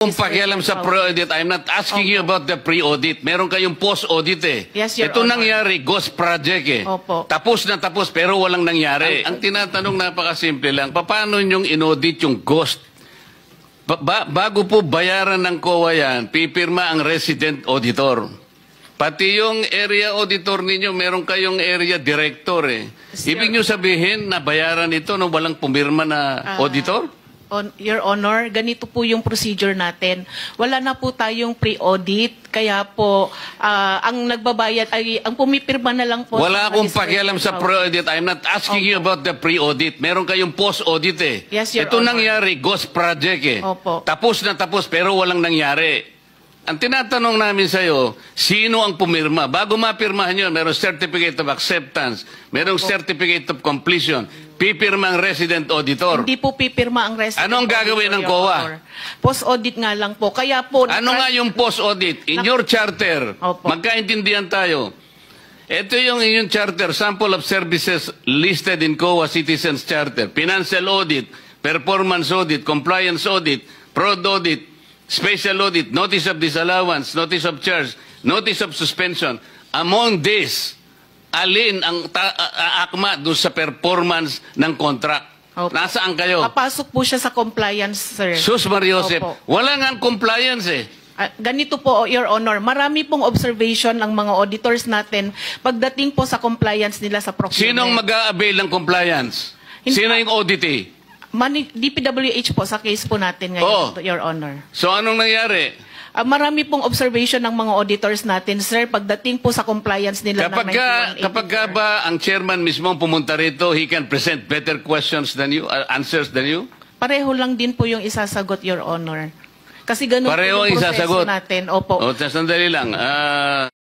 akong pakialam sa pre-audit. I'm not asking you about the pre-audit. Meron kayong post-audit eh. Yes, Your Ito Honor. nangyari, ghost project eh. Opo. Tapos na tapos pero walang nangyari. Ang tinatanong napakasimple lang, paano nyong inaudit yung ghost? Bago po bayaran ng COA yan, pipirma ang resident auditor. Pati yung area auditor ninyo, meron kayong area director eh. Ibig nyo sabihin na bayaran ito nung walang pumirma na auditor? Your Honor, ganito po yung procedure natin. Wala na po tayong pre-audit, kaya po ang nagbabayad ay ang pumipirma na lang po. Wala akong pakialam sa pre-audit. I'm not asking you about the pre-audit. Meron kayong post-audit eh. Yes, Your Ito Honor. nangyari, ghost project eh. Opo. Tapos na tapos pero walang nangyari. Ang tinatanong namin sa iyo, sino ang pumirma? Bago mapirmahan yun, merong certificate of acceptance, merong certificate of completion, pipirma ang resident auditor. Hindi po pipirma ang resident Anong gagawin ng COA? Post-audit nga lang po. Kaya po... Ano nga yung post-audit? In your charter, Opo. magkaintindihan tayo. Ito yung inyong charter, sample of services listed in COA Citizens Charter. Financial audit, performance audit, compliance audit, fraud audit, special audit, notice of disallowance, notice of charge, notice of suspension. Among these, alin ang akma doon sa performance ng contract? Opo. Nasaan kayo? Papasok po siya sa compliance, sir. Sus Mariosep, Opo. wala nga compliance eh. Ganito po, Your Honor, marami pong observation ng mga auditors natin pagdating po sa compliance nila sa procurement. Sinong mag-a-avail ng compliance? Sino yung auditee? DPWH po sa case po natin ngayon, Your Honor. So anong nangyari? Marami pong observation ng mga auditors natin, sir, pagdating po sa compliance nila ng 9184. Kapag ba ang chairman mismo pumunta rito, he can present better questions than you, answers than you? Pareho lang din po yung isasagot, Your Honor. Kasi ganun Pareho po yung ang proseso isasagot. natin. Opo. O, sandali lang.